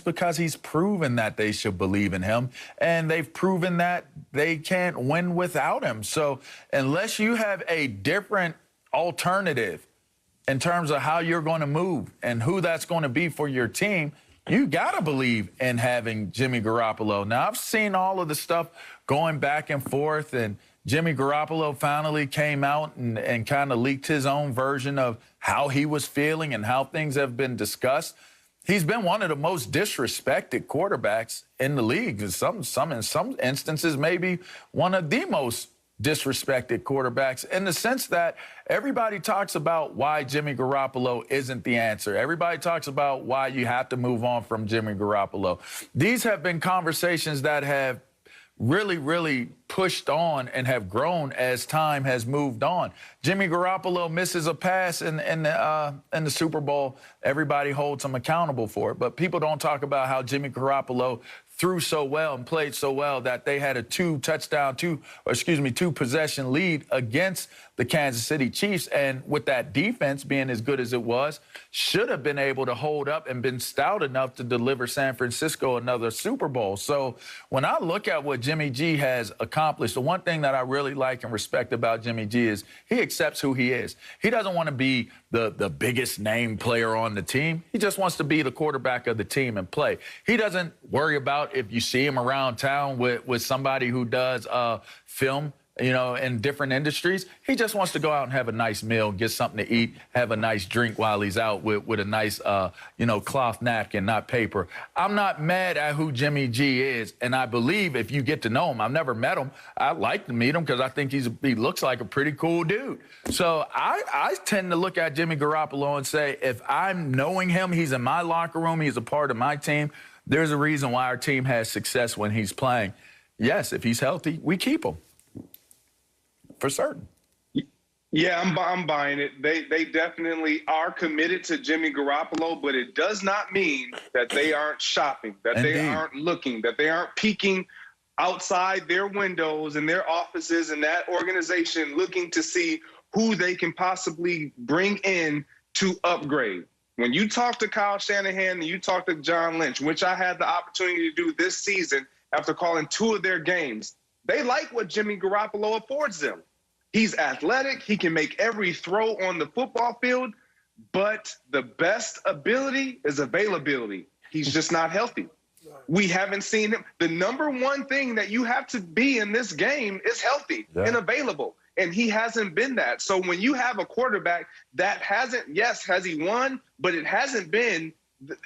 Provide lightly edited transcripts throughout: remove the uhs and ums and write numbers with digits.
because he's proven that they should believe in him, and they've proven that they can't win without him. So unless you have a different alternative in terms of how you're going to move and who that's going to be for your team, you got to believe in having Jimmy Garoppolo. Now, I've seen all of the stuff going back and forth, and Jimmy Garoppolo finally came out and kind of leaked his own version of how he was feeling and how things have been discussed. He's been one of the most disrespected quarterbacks in the league. In some instances, maybe one of the most disrespected quarterbacks, in the sense that everybody talks about why Jimmy Garoppolo isn't the answer. Everybody talks about why you have to move on from Jimmy Garoppolo. These have been conversations that have really pushed on and have grown as time has moved on. Jimmy Garoppolo misses a pass in the Super Bowl. Everybody holds him accountable for it. But people don't talk about how Jimmy Garoppolo threw so well and played so well that they had a two possession lead against the Kansas City Chiefs. And with that defense being as good as it was, should have been able to hold up and been stout enough to deliver San Francisco another Super Bowl. So when I look at what Jimmy G has accomplished, the one thing that I really like and respect about Jimmy G is he accepts who he is. He doesn't want to be the biggest name player on the team. He just wants to be the quarterback of the team and play. He doesn't worry about if you see him around town with somebody who does film, in different industries. He just wants to go out and have a nice meal, get something to eat, have a nice drink while he's out with a nice, cloth napkin, not paper. I'm not mad at who Jimmy G is, and I believe if you get to know him, I've never met him, I'd like to meet him because I think he looks like a pretty cool dude. So I tend to look at Jimmy Garoppolo and say, if I'm knowing him, he's in my locker room, he's a part of my team, there's a reason why our team has success when he's playing. Yes, if he's healthy, we keep him. For certain. Yeah, I'm buying it. They definitely are committed to Jimmy Garoppolo, but it does not mean that they aren't shopping, that Indeed. they aren't looking, that they aren't peeking outside their windows and their offices and that organization looking to see who they can possibly bring in to upgrade. When you talk to Kyle Shanahan and you talk to John Lynch, which I had the opportunity to do this season after calling 2 of their games, they like what Jimmy Garoppolo affords them. He's athletic. He can make every throw on the football field, but the best ability is availability. He's just not healthy. We haven't seen him. The number one thing that you have to be in this game is healthy and available, and he hasn't been that. So when you have a quarterback that hasn't, yes, has he won, but it hasn't been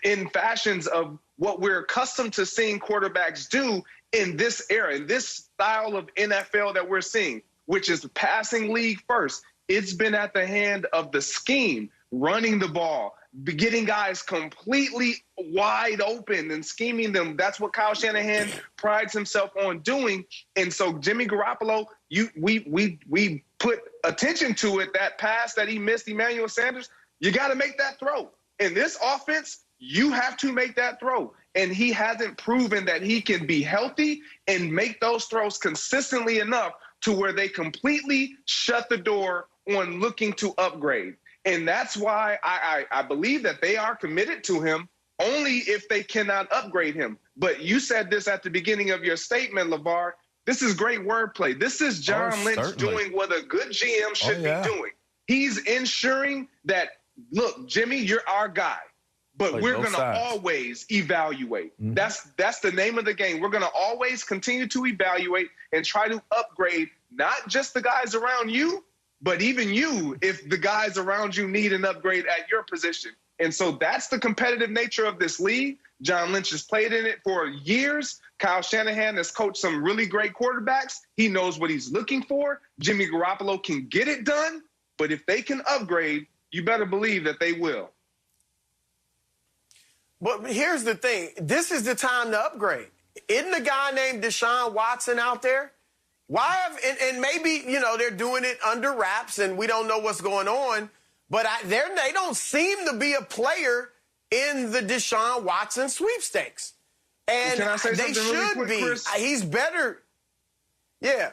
in fashions of what we're accustomed to seeing quarterbacks do in this era, in this style of NFL that we're seeing, which is passing league first. It's been at the hand of the scheme, running the ball, getting guys completely wide open and scheming them. That's what Kyle Shanahan prides himself on doing. And so Jimmy Garoppolo, we put attention to it, that pass that he missed, Emmanuel Sanders, you got to make that throw. In this offense, you have to make that throw. And he hasn't proven that he can be healthy and make those throws consistently enough to where they completely shut the door on looking to upgrade. And that's why I believe that they are committed to him only if they cannot upgrade him. But you said this at the beginning of your statement, LeVar. This is great wordplay. This is John Lynch doing what a good GM should be doing. He's ensuring that, look, Jimmy, you're our guy. But we're going to always evaluate. Mm-hmm. That's the name of the game. We're going to always continue to evaluate and try to upgrade not just the guys around you, but even you if the guys around you need an upgrade at your position. And so that's the competitive nature of this league. John Lynch has played in it for years. Kyle Shanahan has coached some really great quarterbacks. He knows what he's looking for. Jimmy Garoppolo can get it done. But if they can upgrade, you better believe that they will. But here's the thing. This is the time to upgrade. Isn't a guy named Deshaun Watson out there? Why have, and maybe, they're doing it under wraps and we don't know what's going on, but they don't seem to be a player in the Deshaun Watson sweepstakes. And can I say they something should really quick, be. Chris? He's better. Yeah.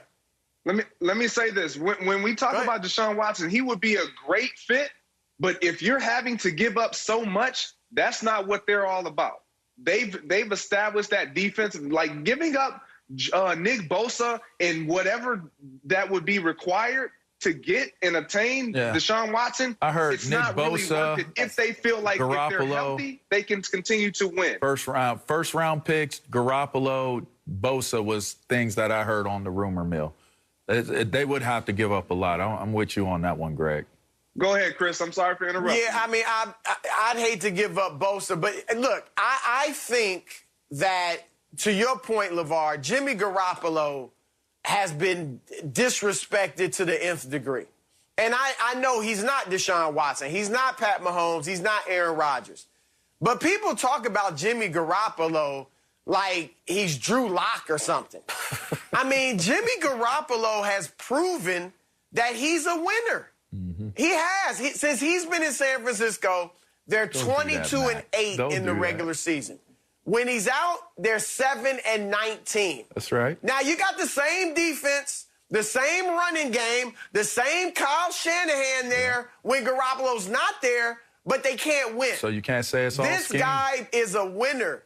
Let me say this. When we talk about Deshaun Watson, he would be a great fit, but if you're having to give up so much, that's not what they're all about. they've established that defense, like giving up Nick Bosa and whatever that would be required to get and obtain Deshaun Watson. I heard it's Nick not really Bosa, worth it. If they feel like if they're healthy, they can continue to win. First round picks, Garoppolo, Bosa was things that I heard on the rumor mill. They would have to give up a lot. I'm with you on that one, Greg. Go ahead, Chris. I'm sorry for interrupting. Yeah, I mean, I'd hate to give up Bosa, but look, I think that, to your point, LeVar, Jimmy Garoppolo has been disrespected to the nth degree. And I know he's not Deshaun Watson. He's not Pat Mahomes. He's not Aaron Rodgers. But people talk about Jimmy Garoppolo like he's Drew Lock or something. I mean, Jimmy Garoppolo has proven that he's a winner. Mm-hmm. He has. Since he's been in San Francisco, they're 22-8 in the regular season. When he's out, they're 7-19. That's right. Now, you got the same defense, the same running game, the same Kyle Shanahan there when Garoppolo's not there, but they can't win. So you can't say it's all scheme? This guy is a winner.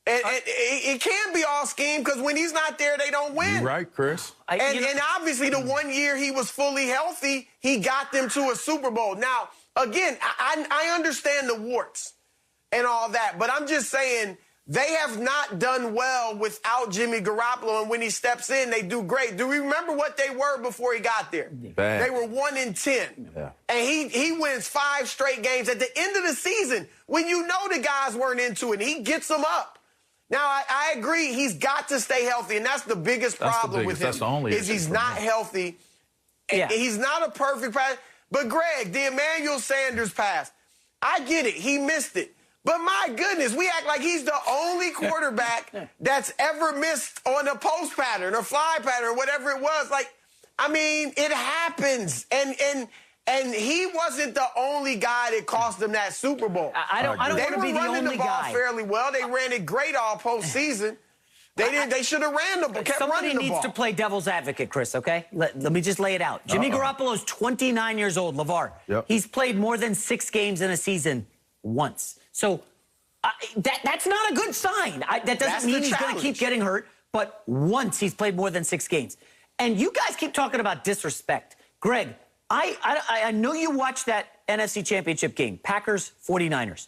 And it can't be all scheme because when he's not there, they don't win. You're right, Chris. And obviously, the 1 year he was fully healthy, he got them to a Super Bowl. Now, again, I understand the warts and all that, but I'm just saying they have not done well without Jimmy Garoppolo, and when he steps in, they do great. Do we remember what they were before he got there? Bad. They were 1-10. Yeah. And he wins 5 straight games at the end of the season when you know the guys weren't into it. He gets them up. Now, I agree he's got to stay healthy, and that's the biggest problem with him. That's the only is he's not healthy. Yeah. He's not a perfect pass. But, Greg, the Emmanuel Sanders pass, I get it. He missed it. But, my goodness, we act like he's the only quarterback that's ever missed on a post pattern or fly pattern or whatever it was. Like, I mean, it happens. And he wasn't the only guy that cost them that Super Bowl. I don't want to be the only guy. They were running the ball fairly well. They ran it great all postseason. They should have ran the ball, kept running the ball. Somebody needs to play devil's advocate, Chris, okay? Let me just lay it out. Jimmy Garoppolo's 29 years old, LeVar. Yep. He's played more than 6 games in a season once. So that's not a good sign. That doesn't mean he's going to keep getting hurt, but once he's played more than 6 games. And you guys keep talking about disrespect. Greg, I know you watched that NFC Championship game, Packers, 49ers.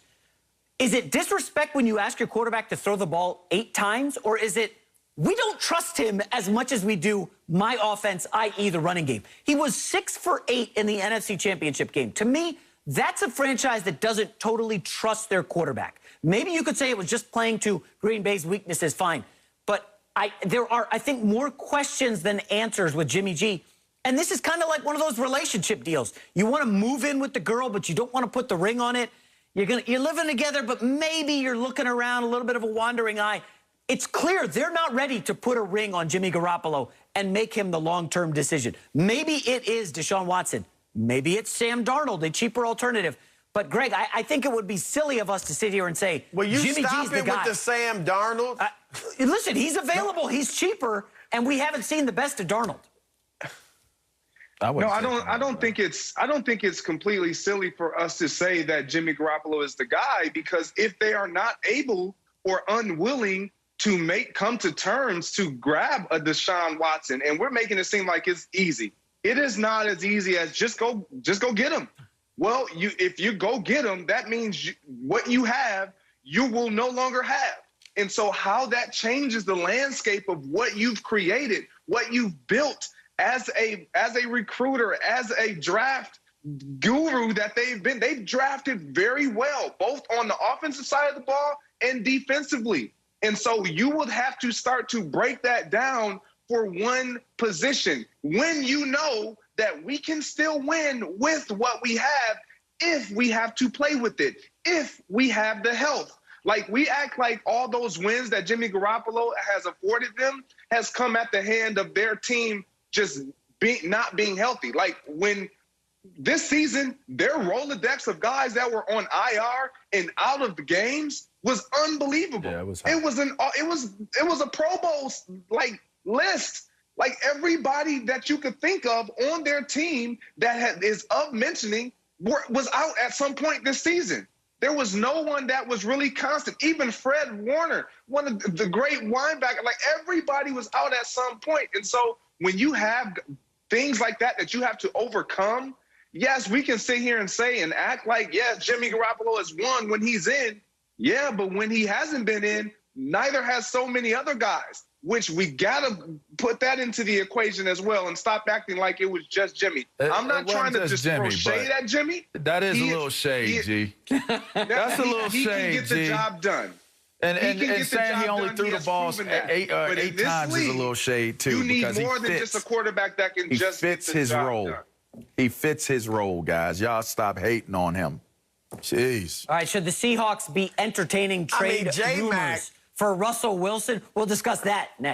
Is it disrespect when you ask your quarterback to throw the ball 8 times, or is it we don't trust him as much as we do my offense, i.e. the running game? He was 6 for 8 in the NFC Championship game. To me, that's a franchise that doesn't totally trust their quarterback. Maybe you could say it was just playing to Green Bay's weaknesses, fine. But there are, I think, more questions than answers with Jimmy G. And this is kind of like one of those relationship deals. You want to move in with the girl, but you don't want to put the ring on it. You're living together, but maybe you're looking around, a little bit of a wandering eye. It's clear they're not ready to put a ring on Jimmy Garoppolo and make him the long-term decision. Maybe it is Deshaun Watson. Maybe it's Sam Darnold, a cheaper alternative. But, Greg, I think it would be silly of us to sit here and say, well, you Jimmy stop G's the it guy. with the Sam Darnold. Listen, he's available. He's cheaper, and we haven't seen the best of Darnold. No, I don't think it's completely silly for us to say that Jimmy Garoppolo is the guy, because if they are not able or unwilling to come to terms to grab a Deshaun Watson, and we're making it seem like it's easy. It is not as easy as just go get him. Well, if you go get him, that means what you have, you will no longer have. And so how that changes the landscape of what you've created, what you've built as a recruiter, as a draft guru that they've drafted very well, both on the offensive side of the ball and defensively. And so you would have to start to break that down for one position when you know that we can still win with what we have if we have to play with it, if we have the health. Like, we act like all those wins that Jimmy Garoppolo has afforded them has come at the hand of their team just not being healthy. Like, when this season, their Rolodex of guys that were on IR and out of the games was unbelievable. Yeah, it was a Pro Bowl like list. Like, everybody that you could think of on their team that is of mentioning was out at some point this season. There was no one that was really constant. Even Fred Warner, one of the great linebackers, like everybody was out at some point. And so when you have things like that you have to overcome, yes, we can sit here and say and act like, yes, Jimmy Garoppolo has won when he's in. Yeah, but when he hasn't been in, neither has so many other guys, which we got to put that into the equation as well and stop acting like it was just Jimmy. I'm not trying to just throw shade at Jimmy. That is a little shade, G. That's a little shade, G. He can get the job done. And saying he only threw the ball eight times is a little shade, too. You need more than just a quarterback that can just get the job done. He fits his role, guys. Y'all stop hating on him. Jeez. All right, should the Seahawks be entertaining trade rumors for Russell Wilson? We'll discuss that next.